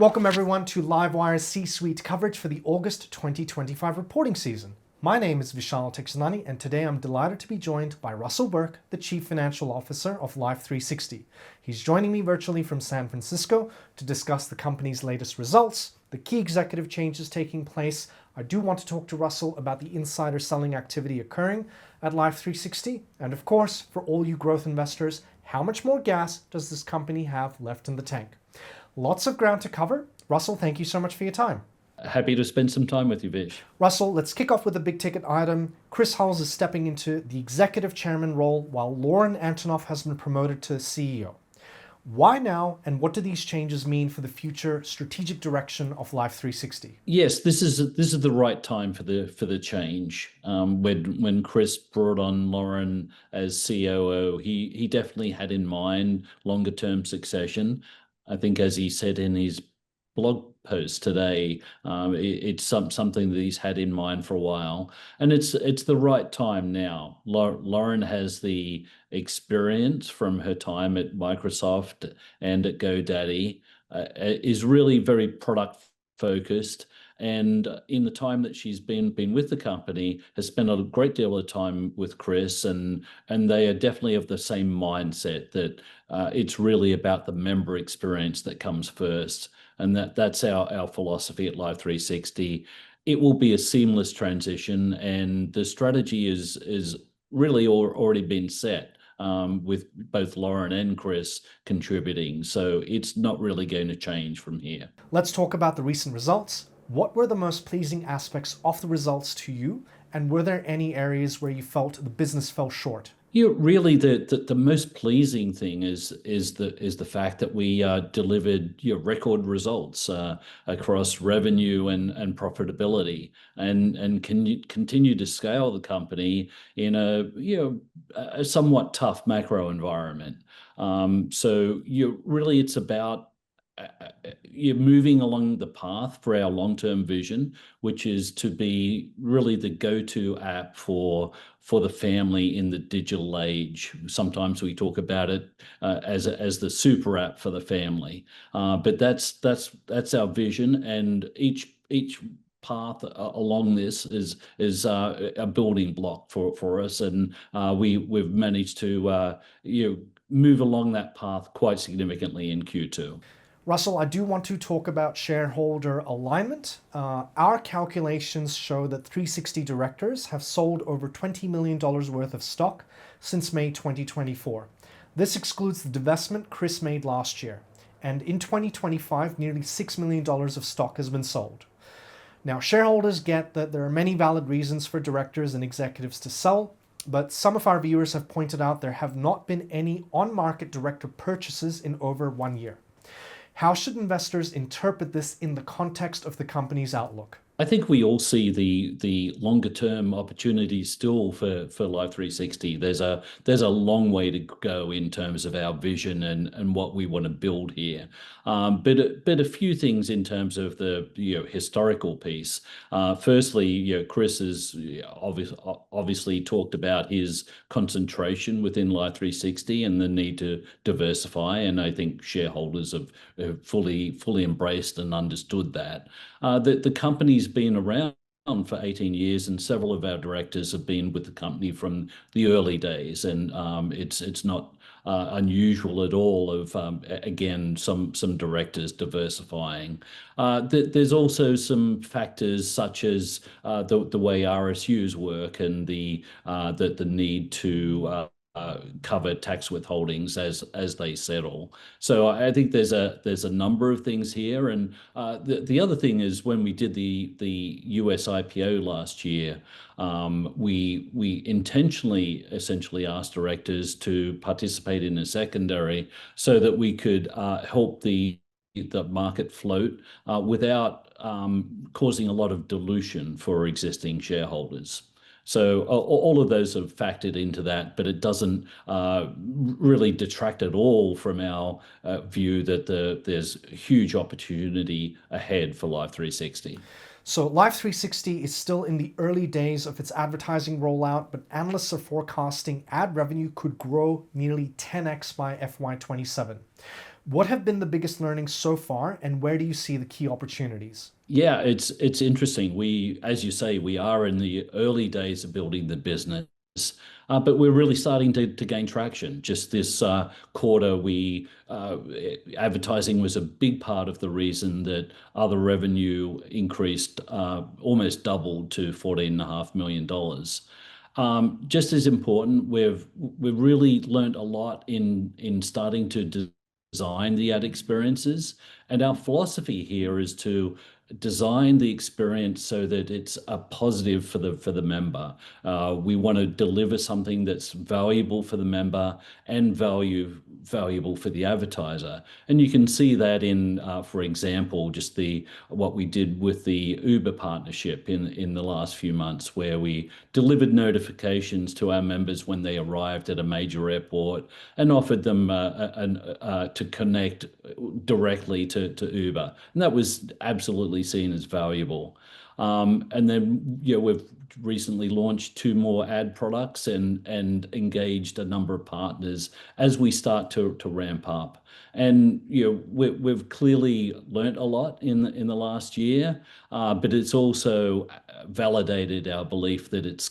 Welcome everyone to Livewire's C-Suite coverage for the August 2025 reporting season. My name is Vishal Texanani, and today I'm delighted to be joined by Russell Burke, the Chief Financial Officer of Life360. He's joining me virtually from San Francisco to discuss the company's latest results, the key executive changes taking place. I do want to talk to Russell about the insider selling activity occurring at Life360, and of course, for all you growth investors, how much more gas does this company have left in the tank? Lots of ground to cover. Russell, thank you so much for your time. Happy to spend some time with you, Vish. Russell, let's kick off with a big ticket item. Chris Hulls is stepping into the executive chairman role while Lauren Antonoff has been promoted to CEO. Why now, and what do these changes mean for the future strategic direction of Life360? Yes, this is the right time for the change. When Chris brought on Lauren as COO, he definitely had in mind longer term succession. I think, as he said in his blog post today, it's something that he's had in mind for a while, and it's the right time now. Lauren has the experience from her time at Microsoft and at GoDaddy, is really very product focused, and in the time that she's been with the company, has spent a great deal of time with Chris, and they are definitely of the same mindset that it's really about the member experience that comes first, and that's our philosophy at Life360. It will be a seamless transition, and the strategy is really already been set, with both Lauren and Chris contributing. So it's not really going to change from here. Let's talk about the recent results. What were the most pleasing aspects of the results to you? And were there any areas where you felt the business fell short? Really, the most pleasing thing is the fact that we delivered record results across revenue and profitability, and can continue to scale the company in a somewhat tough macro environment. So really, it's about you're moving along the path for our long-term vision, which is to be really the go-to app for the family in the digital age. Sometimes we talk about it as the super app for the family, but that's our vision, and each path along this is a building block for us, and we've managed to move along that path quite significantly in Q2. Russell, I do want to talk about shareholder alignment. Our calculations show that 360 directors have sold over $20 million worth of stock since May 2024. This excludes the divestment Chris made last year. And in 2025, nearly $6 million of stock has been sold. Now, shareholders get that there are many valid reasons for directors and executives to sell, but some of our viewers have pointed out there have not been any on-market director purchases in over 1 year. How should investors interpret this in the context of the company's outlook? I think we all see the longer term opportunities still for Life360. There's a long way to go in terms of our vision and what we want to build here. But a few things in terms of the historical piece. Firstly, Chris has obviously talked about his concentration within Life360 and the need to diversify, and I think shareholders have fully embraced and understood that. The company's been around for 18 years, and several of our directors have been with the company from the early days, and it's not unusual at all of again some directors diversifying. There's also some factors such as the way RSUs work, and the need to cover tax withholdings as they settle. So I think there's a number of things here, and the other thing is when we did the US IPO last year, we intentionally essentially asked directors to participate in a secondary so that we could help the market float without causing a lot of dilution for existing shareholders. So all of those have factored into that, but it doesn't really detract at all from our view that there's huge opportunity ahead for Life360. So Life360 is still in the early days of its advertising rollout, but analysts are forecasting ad revenue could grow nearly 10x by FY27. What have been the biggest learnings so far, and where do you see the key opportunities? Yeah, it's interesting. As you say, we are in the early days of building the business, but we're really starting to gain traction. Just this quarter, we advertising was a big part of the reason that other revenue increased, almost doubled to $14.5 million. Just as important, we've really learned a lot in starting to design the ad experiences, and our philosophy here is to design the experience so that it's a positive for the member. We want to deliver something that's valuable for the member and valuable for the advertiser. And you can see that in, for example, just the what we did with the Uber partnership in the last few months, where we delivered notifications to our members when they arrived at a major airport and offered them to connect directly to Uber. And that was absolutely seen as valuable. And then, we've recently launched two more ad products and engaged a number of partners as we start to ramp up. And we've clearly learnt a lot in the last year, but it's also validated our belief that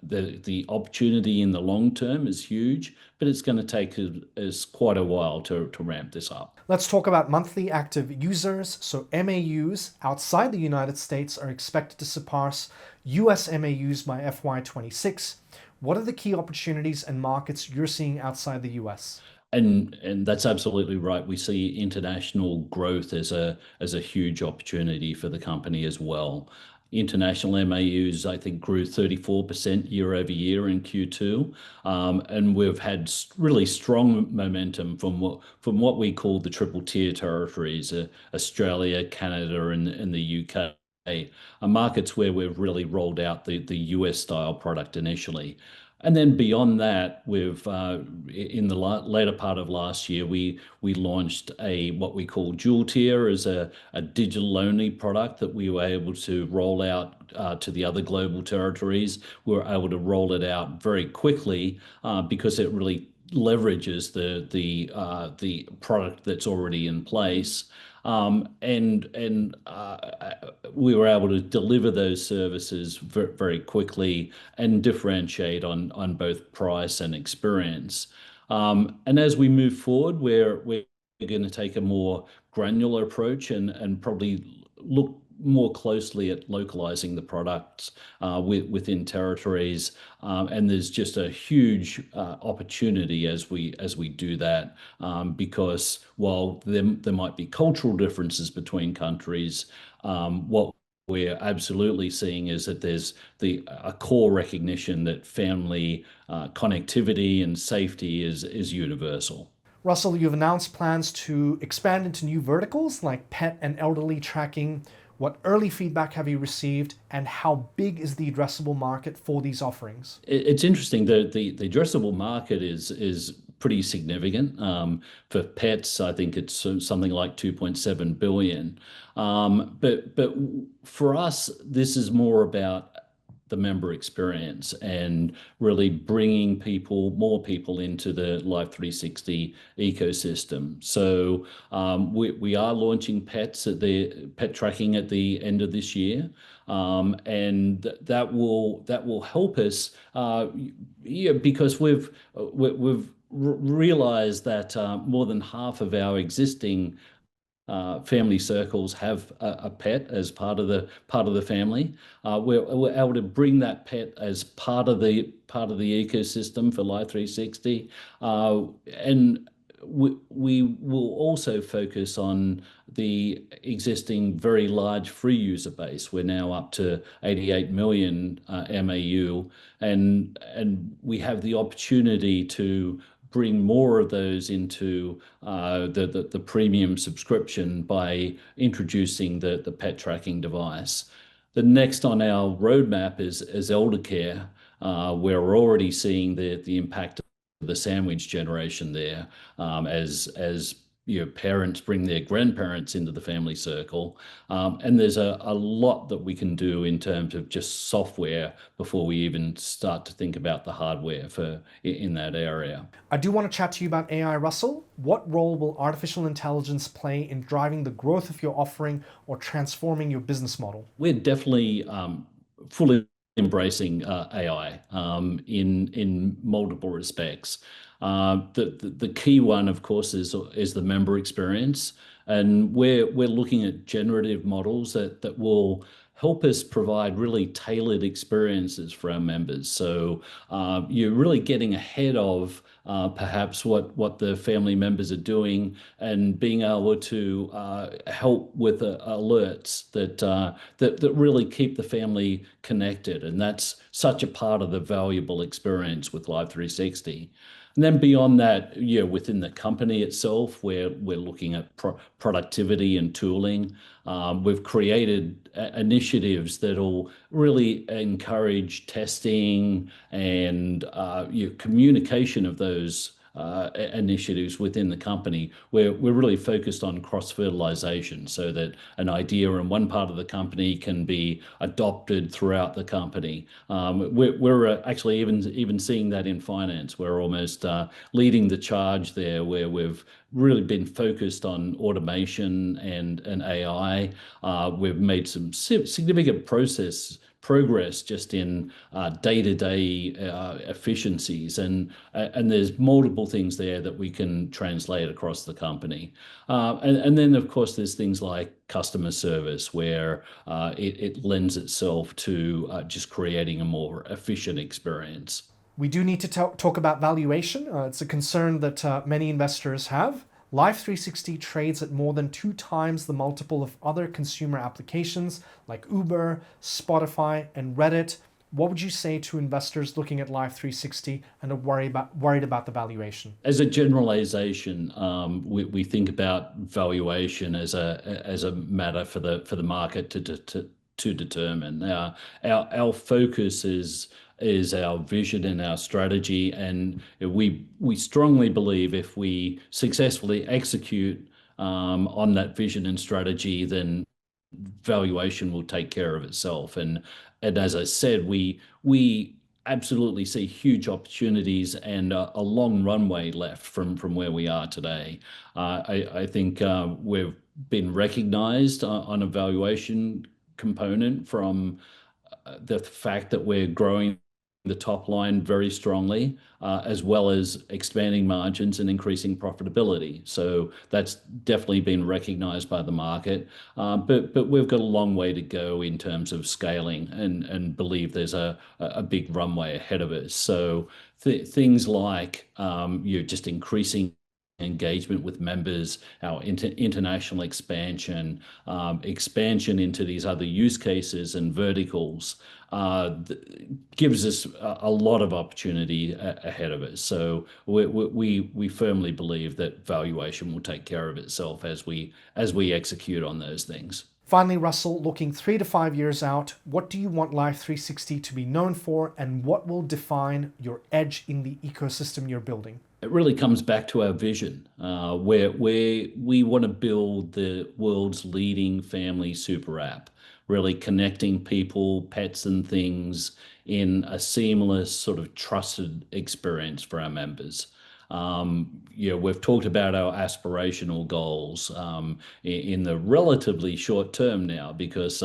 the opportunity in the long term is huge, but it's going to take us quite a while to ramp this up. Let's talk about monthly active users. So MAUs outside the United States are expected to surpass US MAUs by FY26. What are the key opportunities and markets you're seeing outside the US? And that's absolutely right. We see international growth as a huge opportunity for the company as well. International MAUs, I think, grew 34% year over year in Q2, and we've had really strong momentum from what we call the triple tier territories, Australia, Canada, and the UK. Markets where we've really rolled out the US style product initially. And then beyond that, we've in the later part of last year, we launched what we call dual tier as a digital only product that we were able to roll out to the other global territories. We were able to roll it out very quickly because it really leverages the product that's already in place. And we were able to deliver those services very quickly and differentiate on both price and experience. And as we move forward, we're going to take a more granular approach and probably look more closely at localizing the products within territories. And there's just a huge opportunity as we do that, because while there might be cultural differences between countries, what we're absolutely seeing is that there's a core recognition that family connectivity and safety is universal. Russell, you've announced plans to expand into new verticals like pet and elderly tracking. What early feedback have you received, and how big is the addressable market for these offerings? It's interesting. The addressable market is pretty significant. For pets, I think it's something like 2.7 billion. But for us, this is more about the member experience and really bringing more people into the Life360 ecosystem. So we are launching pet tracking at the end of this year, and that will help us, because we've realized that more than half of our existing family circles have a pet as part of the family. We're able to bring that pet as part of the ecosystem for Life360, and we will also focus on the existing very large free user base. We're now up to 88 million MAU, and we have the opportunity to bring more of those into the premium subscription by introducing the pet tracking device. The next on our roadmap is elder care, where we're already seeing the impact of the sandwich generation there, as parents bring their grandparents into the family circle. And there's a lot that we can do in terms of just software before we even start to think about the hardware in that area. I do want to chat to you about AI, Russell. What role will artificial intelligence play in driving the growth of your offering or transforming your business model? We're definitely fully embracing AI in multiple respects. The key one, of course, is the member experience, and we're looking at generative models that will help us provide really tailored experiences for our members. So you're really getting ahead of perhaps what the family members are doing, and being able to help with alerts that really keep the family connected. And that's such a part of the valuable experience with Life360. And then beyond that, within the company itself, we're looking at productivity and tooling. We've created initiatives that'll really encourage testing and communication of those initiatives within the company. We're really focused on cross-fertilization, so that an idea in one part of the company can be adopted throughout the company. We're actually even seeing that in finance. We're almost leading the charge there, where we've really been focused on automation and AI. We've made some significant progress just in day-to-day efficiencies, and there's multiple things there that we can translate across the company. And then, of course, there's things like customer service, where it lends itself to just creating a more efficient experience. We do need to talk about valuation. It's a concern that many investors have. Life360 trades at more than 2 times the multiple of other consumer applications like Uber, Spotify, and Reddit. What would you say to investors looking at Life360 and are worried about the valuation? As a generalization, we think about valuation as a matter for the market to determine. Our focus is our vision and our strategy, and we strongly believe if we successfully execute on that vision and strategy, then valuation will take care of itself. And as I said, we absolutely see huge opportunities and a long runway left from where we are today. I think we've been recognized on a valuation component from the fact that we're growing the top line very strongly, as well as expanding margins and increasing profitability. So that's definitely been recognized by the market. But we've got a long way to go in terms of scaling, and believe there's a big runway ahead of us. So things like just increasing engagement with members, our international expansion, expansion into these other use cases and verticals, gives us a lot of opportunity ahead of us. So we firmly believe that valuation will take care of itself as we execute on those things. Finally, Russell, looking 3 to 5 years out, what do you want Life360 to be known for, and what will define your edge in the ecosystem you're building? It really comes back to our vision, where we want to build the world's leading family super app, really connecting people, pets, and things in a seamless, sort of trusted experience for our members. We've talked about our aspirational goals in the relatively short term now, because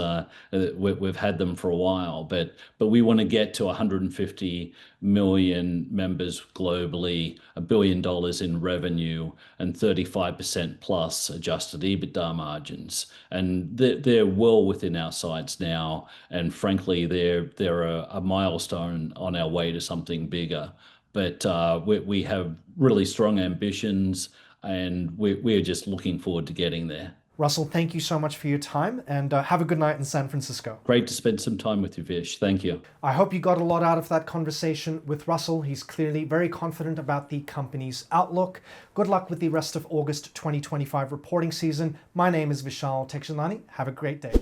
we've had them for a while, but we want to get to 150 million members globally, $1 billion in revenue, and 35% plus adjusted EBITDA margins. And they're well within our sights now, and frankly, they're a milestone on our way to something bigger. But we have really strong ambitions, and we're just looking forward to getting there. Russell, thank you so much for your time, and have a good night in San Francisco. Great to spend some time with you, Vish. Thank you. I hope you got a lot out of that conversation with Russell. He's clearly very confident about the company's outlook. Good luck with the rest of August 2025 reporting season. My name is Vishal Tekshanani. Have a great day.